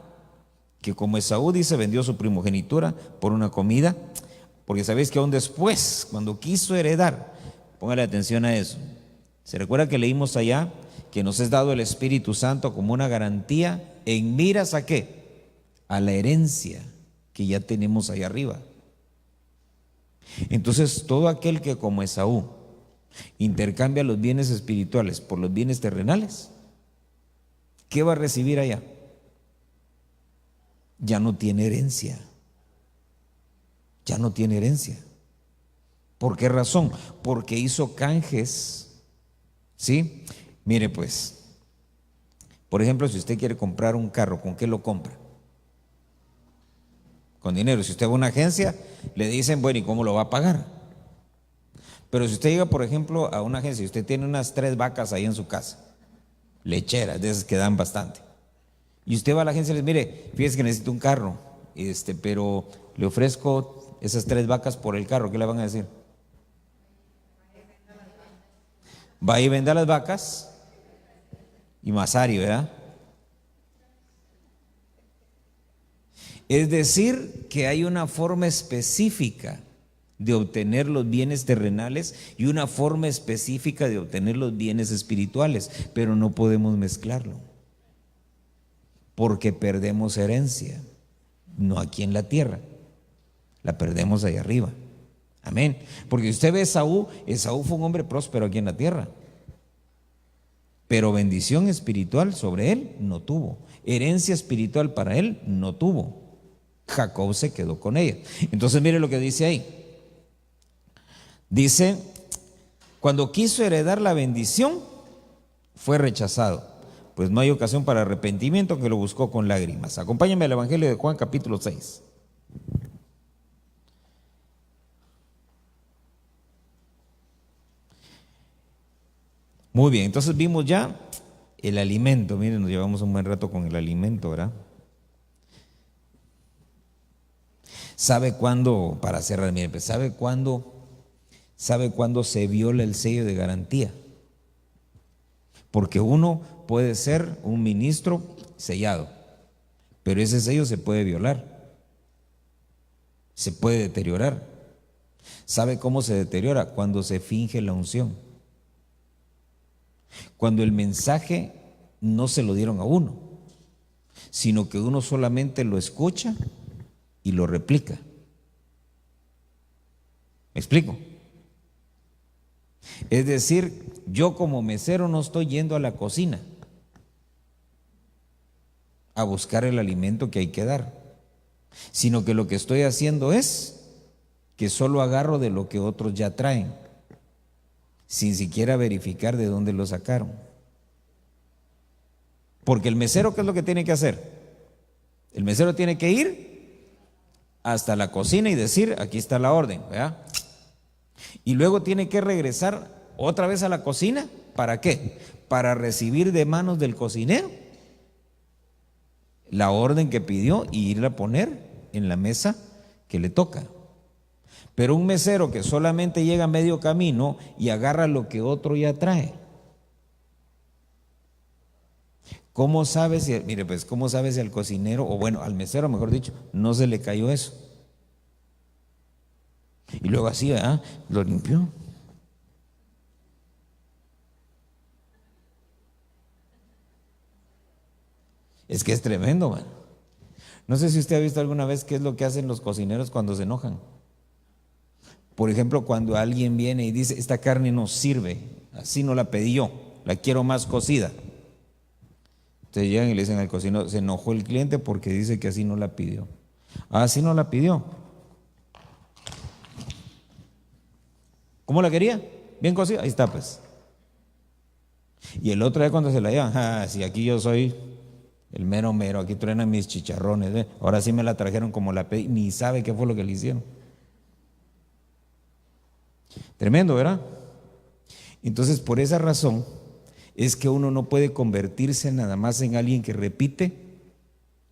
que como Esaú dice, vendió su primogenitura por una comida. Porque sabéis que aún después, cuando quiso heredar, póngale atención a eso. ¿Se recuerda que leímos allá que nos es dado el Espíritu Santo como una garantía En miras ¿a qué? A la herencia que ya tenemos ahí arriba. Entonces, todo aquel que como Esaú intercambia los bienes espirituales por los bienes terrenales, ¿qué va a recibir allá? Ya no tiene herencia. Ya no tiene herencia. ¿Por qué razón? Porque hizo canjes, ¿sí? Mire pues, por ejemplo, si usted quiere comprar un carro, ¿con qué lo compra? Con dinero. Si usted va a una agencia, le dicen, bueno, ¿y cómo lo va a pagar? Pero si usted llega, por ejemplo, a una agencia y usted tiene unas 3 vacas ahí en su casa, lecheras, de esas que dan bastante, y usted va a la agencia y le dice, mire, fíjese que necesito un carro, pero le ofrezco esas 3 vacas por el carro, ¿qué le van a decir? Va y venda las vacas y Masari, ¿verdad? Es decir, que hay una forma específica de obtener los bienes terrenales y una forma específica de obtener los bienes espirituales, pero no podemos mezclarlo, porque perdemos herencia, no aquí en la tierra, la perdemos ahí arriba. Amén. Porque si usted ve a Esaú fue un hombre próspero aquí en la tierra, pero bendición espiritual sobre él no tuvo, herencia espiritual para él no tuvo. Jacob se quedó con ella. Entonces mire lo que dice ahí. Dice, cuando quiso heredar la bendición, fue rechazado, pues no hay ocasión para arrepentimiento, que lo buscó con lágrimas. Acompáñame al Evangelio de Juan capítulo 6. Muy bien, entonces vimos ya el alimento. Miren, nos llevamos un buen rato con el alimento, ¿verdad? ¿Sabe cuándo, para cerrar, miren, pues, ¿sabe cuándo se viola el sello de garantía? Porque uno puede ser un ministro sellado, pero ese sello se puede violar, se puede deteriorar. ¿Sabe cómo se deteriora? Cuando se finge la unción. Cuando el mensaje no se lo dieron a uno, sino que uno solamente lo escucha y lo replica. ¿Me explico? Es decir, yo como mesero no estoy yendo a la cocina a buscar el alimento que hay que dar, sino que lo que estoy haciendo es que solo agarro de lo que otros ya traen, sin siquiera verificar de dónde lo sacaron. Porque el mesero, ¿qué es lo que tiene que hacer? El mesero tiene que ir hasta la cocina y decir, aquí está la orden, ¿verdad? Y luego tiene que regresar otra vez a la cocina. ¿Para qué? Para recibir de manos del cocinero la orden que pidió y irla a poner en la mesa que le toca. Pero un mesero que solamente llega a medio camino y agarra lo que otro ya trae, ¿cómo sabe si, mire pues, cómo sabe si al cocinero, o bueno, al mesero mejor dicho, no se le cayó eso? Y luego así, ¿verdad? Lo limpió. Es que es tremendo, man. No sé si usted ha visto alguna vez qué es lo que hacen los cocineros cuando se enojan. Por ejemplo, cuando alguien viene y dice, esta carne no sirve, así no la pedí yo, la quiero más cocida. Entonces llegan y le dicen al cocinero, se enojó el cliente porque dice que así no la pidió. Ah, así no la pidió. ¿Cómo la quería? Bien cocida, ahí está pues. Y el otro día cuando se la llevan, si aquí yo soy el mero mero, aquí truenan mis chicharrones, ahora sí me la trajeron como la pedí, ni sabe qué fue lo que le hicieron. Tremendo, ¿verdad? Entonces, por esa razón es que uno no puede convertirse nada más en alguien que repite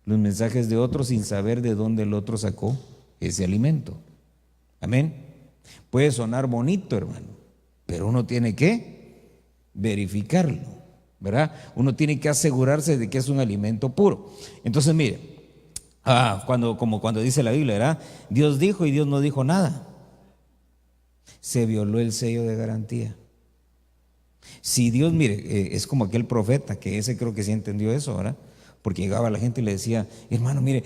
los mensajes de otros sin saber de dónde el otro sacó ese alimento. Amén. Puede sonar bonito, hermano, pero uno tiene que verificarlo, ¿verdad? Uno tiene que asegurarse de que es un alimento puro. Entonces, mire, como cuando dice la Biblia, ¿verdad? Dios dijo y Dios no dijo nada. Se violó el sello de garantía. Si Dios, mire, es como aquel profeta, que ese creo que sí entendió eso, ¿verdad? Porque llegaba la gente y le decía: hermano, mire,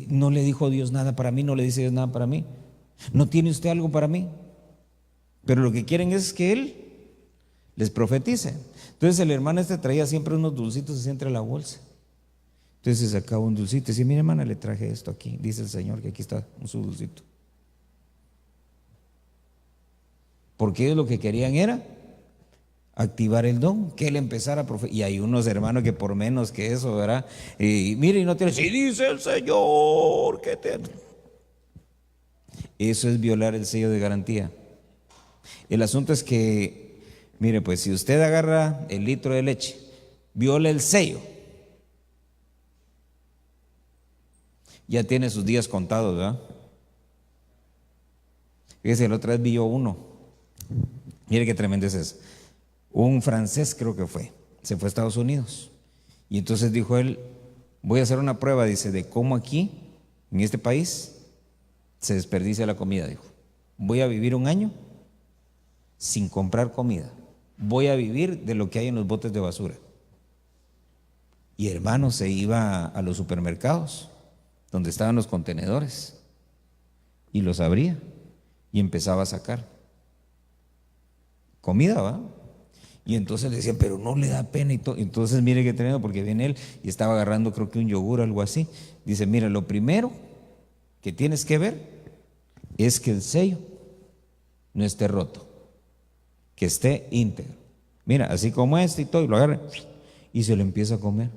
no le dijo Dios nada para mí, no le dice Dios nada para mí, no tiene usted algo para mí. Pero lo que quieren es que él les profetice. Entonces el hermano traía siempre unos dulcitos así entre la bolsa. Entonces se sacaba un dulcito y decía: mire, hermana, le traje esto aquí, dice el Señor que aquí está su dulcito. Porque ellos lo que querían era activar el don, que él empezara a profetizar. Y hay unos hermanos que por menos que eso, ¿verdad? Y mire, y no tiene, si dice el Señor que te... Eso es violar el sello de garantía. El asunto es que, mire, pues si usted agarra el litro de leche, viola el sello, ya tiene sus días contados, ¿verdad? Fíjese, la otra vez vi yo uno, mire qué tremendo es eso. Un francés creo que se fue a Estados Unidos, y entonces dijo él: voy a hacer una prueba, dice, de cómo aquí, en este país, se desperdicia la comida. Dijo: voy a vivir un año sin comprar comida, voy a vivir de lo que hay en los botes de basura. Y hermano, se iba a los supermercados donde estaban los contenedores y los abría y empezaba a sacar comida, ¿va? Y entonces le decían: pero no le da pena y todo. Entonces mire qué tremendo, porque viene él y estaba agarrando, creo que un yogur o algo así. Dice: mira, lo primero que tienes que ver es que el sello no esté roto, que esté íntegro. Mira, así como y todo, y lo agarra y se lo empieza a comer.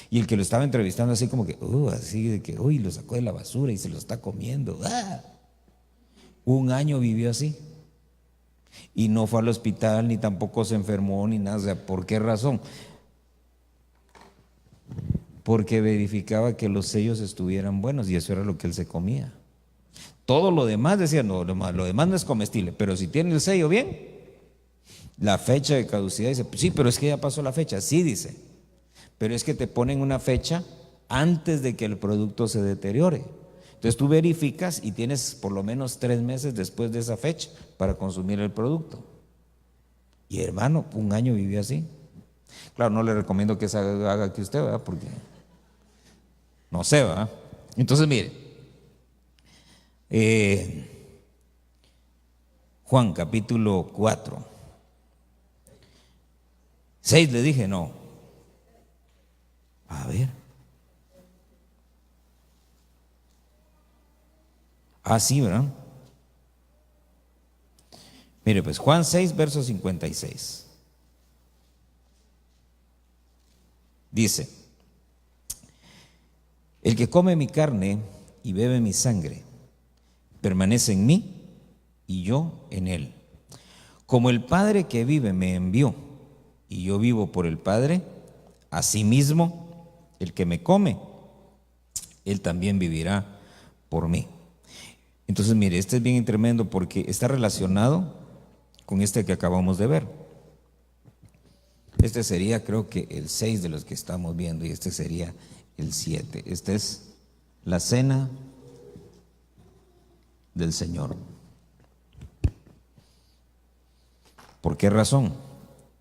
Y el que lo estaba entrevistando así como que, así de que, lo sacó de la basura y se lo está comiendo. Un año vivió así. Y no fue al hospital, ni tampoco se enfermó, ni nada. O sea, ¿por qué razón? Porque verificaba que los sellos estuvieran buenos, y eso era lo que él se comía. Todo lo demás, decía, no, lo demás no es comestible, pero si tiene el sello bien, la fecha de caducidad, dice: sí, pero es que ya pasó la fecha. Sí, dice, pero es que te ponen una fecha antes de que el producto se deteriore. Entonces tú verificas y tienes por lo menos 3 meses después de esa fecha para consumir el producto. Y hermano, un año vivió así. Claro, no le recomiendo que se haga que usted, ¿verdad? Porque no sé, ¿verdad? Entonces mire, Juan capítulo 4, 6 le dije, no. A ver. Sí, ¿verdad? Mire, pues Juan 6, verso 56. Dice: el que come mi carne y bebe mi sangre, permanece en mí y yo en él. Como el Padre que vive me envió y yo vivo por el Padre, asimismo el que me come, él también vivirá por mí. Entonces mire, este es bien tremendo porque está relacionado con este que acabamos de ver. Este sería, creo que el 6 de los que estamos viendo, y este sería el 7. Esta es la cena del Señor. ¿Por qué razón?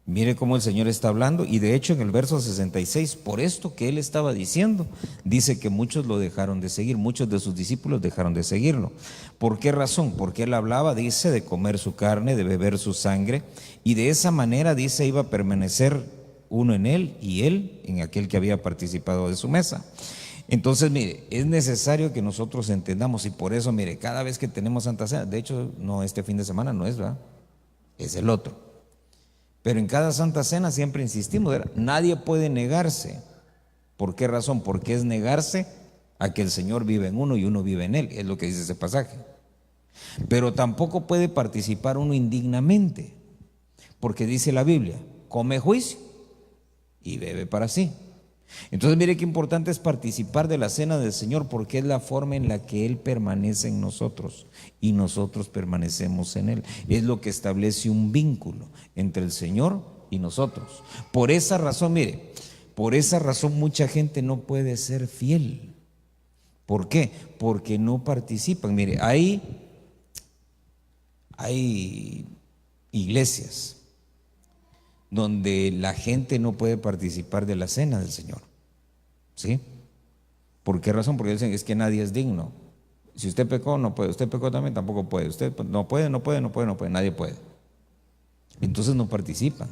Mire cómo el Señor está hablando, y de hecho en el verso 66, por esto que Él estaba diciendo, dice que muchos lo dejaron de seguir, muchos de sus discípulos dejaron de seguirlo. ¿Por qué razón? Porque Él hablaba, dice, de comer su carne, de beber su sangre, y de esa manera, dice, iba a permanecer uno en Él y Él en aquel que había participado de su mesa. Entonces, mire, es necesario que nosotros entendamos, y por eso, mire, cada vez que tenemos Santa Cena, de hecho, no, este fin de semana no es, ¿verdad? Es el otro. Pero en cada Santa Cena siempre insistimos, ¿verdad? Nadie puede negarse. ¿Por qué razón? Porque es negarse a que el Señor vive en uno y uno vive en Él, es lo que dice ese pasaje. Pero tampoco puede participar uno indignamente, porque dice la Biblia: come juicio y bebe para sí. Entonces mire qué importante es participar de la cena del Señor, porque es la forma en la que Él permanece en nosotros y nosotros permanecemos en Él. Es lo que establece un vínculo entre el Señor y nosotros. Por esa razón, mire, por esa razón mucha gente no puede ser fiel. ¿Por qué? Porque no participan. Mire, hay iglesias donde la gente no puede participar de la cena del Señor. ¿sí? ¿Por qué razón? Porque dicen, es que nadie es digno. Si usted pecó, no puede. Usted pecó también, tampoco puede. Usted no puede, nadie puede. Entonces no participan.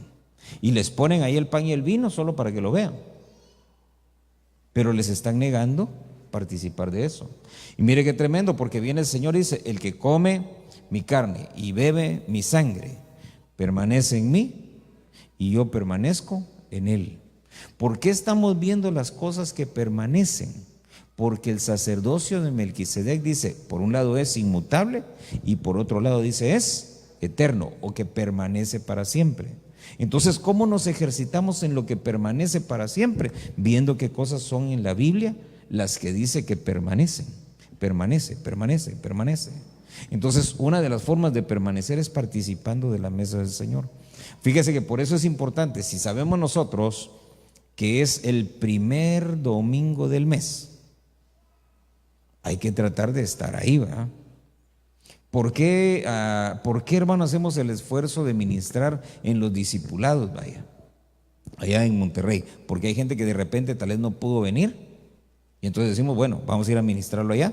Y les ponen ahí el pan y el vino solo para que lo vean. Pero les están negando participar de eso. Y mire qué tremendo, porque viene el Señor y dice, el que come mi carne y bebe mi sangre, permanece en mí y yo permanezco en él. ¿Por qué estamos viendo las cosas que permanecen? Porque el sacerdocio de Melquisedec dice, por un lado es inmutable y por otro lado dice es eterno o que permanece para siempre. Entonces, ¿cómo nos ejercitamos en lo que permanece para siempre? Viendo qué cosas son en la Biblia las que dice que permanecen, permanece. Entonces, una de las formas de permanecer es participando de la mesa del Señor. Fíjese que por eso es importante, si sabemos nosotros que es el primer domingo del mes, hay que tratar de estar ahí, ¿verdad? ¿Por qué, hermano, hacemos el esfuerzo de ministrar en los discipulados, allá en Monterrey? Porque hay gente que de repente tal vez no pudo venir y entonces decimos, bueno, vamos a ir a ministrarlo allá.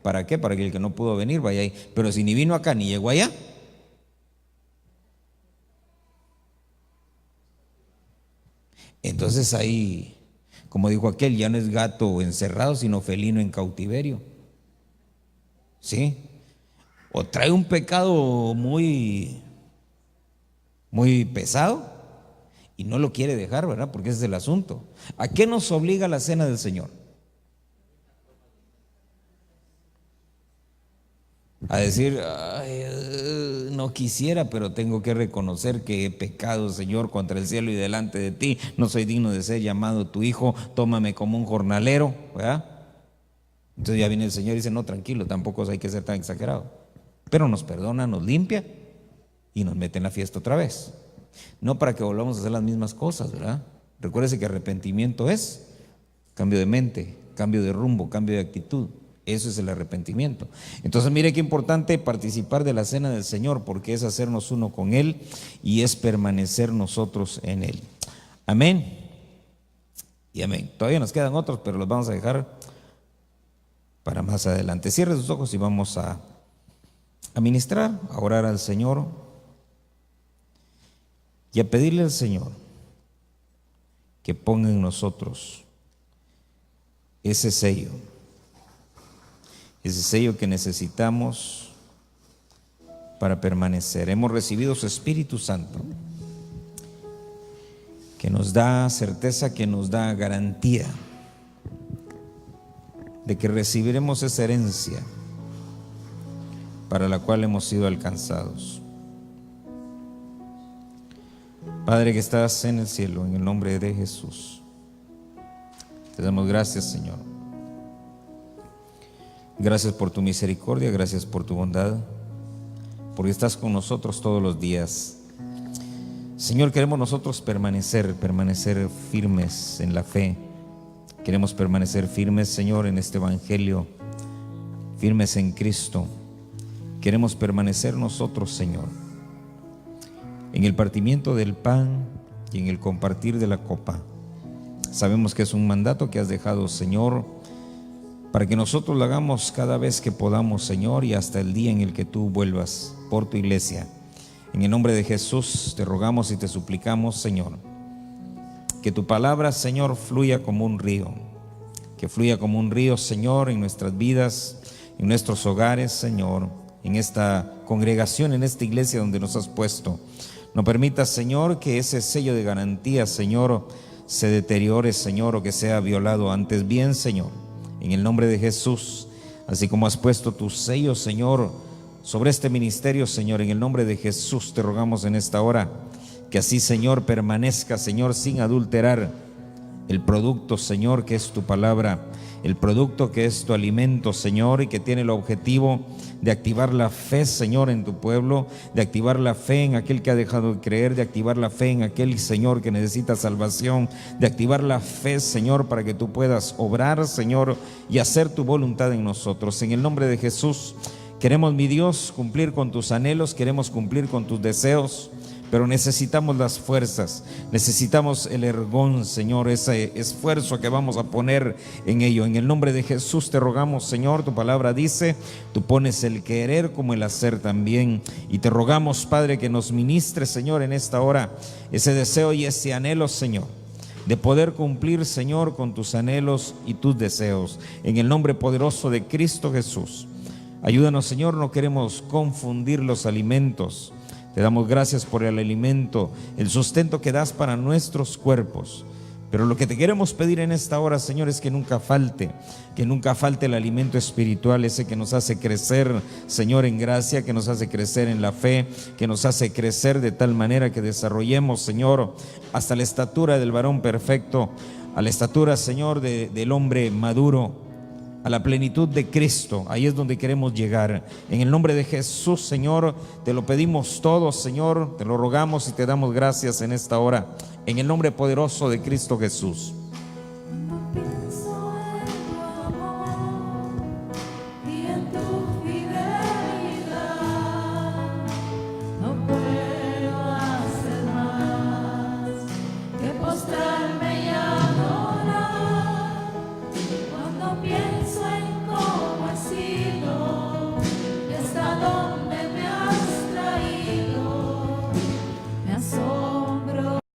¿Para qué? Para que el que no pudo venir vaya ahí. Pero si ni vino acá ni llegó allá, entonces ahí, como dijo aquel, ya no es gato encerrado, sino felino en cautiverio. ¿Sí? O trae un pecado muy pesado y no lo quiere dejar, ¿verdad? Porque ese es el asunto. ¿A qué nos obliga la cena del Señor? A decir, ay, no quisiera, pero tengo que reconocer que he pecado, Señor, contra el cielo y delante de ti. No soy digno de ser llamado tu hijo, tómame como un jornalero, ¿verdad? Entonces ya viene el Señor y dice, no, tranquilo, tampoco hay que ser tan exagerado. Pero nos perdona, nos limpia y nos mete en la fiesta otra vez. No para que volvamos a hacer las mismas cosas, ¿verdad? Recuérdese que arrepentimiento es cambio de mente, cambio de rumbo, cambio de actitud. Eso es el arrepentimiento. Entonces mire qué importante participar de la cena del Señor, porque es hacernos uno con Él y es permanecer nosotros en Él. Amén y amén. Todavía nos quedan otros, pero los vamos a dejar para más adelante. Cierre sus ojos y vamos a ministrar, a orar al Señor y a pedirle al Señor que ponga en nosotros ese sello que necesitamos para permanecer. Hemos recibido su Espíritu Santo, que nos da certeza, que nos da garantía de que recibiremos esa herencia para la cual hemos sido alcanzados. Padre que estás en el cielo, en el nombre de Jesús, te damos gracias, Señor. Gracias por tu misericordia, gracias por tu bondad, porque estás con nosotros todos los días. Señor, queremos nosotros permanecer firmes en la fe. Queremos permanecer firmes, Señor, en este evangelio, firmes en Cristo. Queremos permanecer nosotros, Señor, en el partimiento del pan y en el compartir de la copa. Sabemos que es un mandato que has dejado, Señor, para que nosotros lo hagamos cada vez que podamos, Señor, y hasta el día en el que tú vuelvas por tu iglesia. En el nombre de Jesús te rogamos y te suplicamos, Señor, que tu palabra, Señor, fluya como un río, que fluya como un río, Señor, en nuestras vidas, en nuestros hogares, Señor, en esta congregación, en esta iglesia donde nos has puesto. No permitas, Señor, que ese sello de garantía, Señor, se deteriore, Señor, o que sea violado. Antes bien, Señor, en el nombre de Jesús, así como has puesto tu sello, Señor, sobre este ministerio, Señor, en el nombre de Jesús te rogamos en esta hora que así, Señor, permanezca, Señor, sin adulterar el producto, Señor, que es tu palabra, el producto que es tu alimento, Señor, y que tiene el objetivo de activar la fe, Señor, en tu pueblo, de activar la fe en aquel que ha dejado de creer, de activar la fe en aquel, Señor, que necesita salvación, de activar la fe, Señor, para que tú puedas obrar, Señor, y hacer tu voluntad en nosotros. En el nombre de Jesús queremos, mi Dios, cumplir con tus anhelos, queremos cumplir con tus deseos, pero necesitamos las fuerzas, necesitamos el ergón, Señor, ese esfuerzo que vamos a poner en ello. En el nombre de Jesús te rogamos, Señor, tu palabra dice, tú pones el querer como el hacer también, y te rogamos, Padre, que nos ministre, Señor, en esta hora ese deseo y ese anhelo, Señor, de poder cumplir, Señor, con tus anhelos y tus deseos, en el nombre poderoso de Cristo Jesús. Ayúdanos, Señor, no queremos confundir los alimentos. Te damos gracias por el alimento, el sustento que das para nuestros cuerpos. Pero lo que te queremos pedir en esta hora, Señor, es que nunca falte el alimento espiritual, ese que nos hace crecer, Señor, en gracia, que nos hace crecer en la fe, que nos hace crecer de tal manera que desarrollemos, Señor, hasta la estatura del varón perfecto, a la estatura, Señor, del hombre maduro, a la plenitud de Cristo. Ahí es donde queremos llegar. En el nombre de Jesús, Señor, te lo pedimos todo, Señor, te lo rogamos y te damos gracias en esta hora, en el nombre poderoso de Cristo Jesús.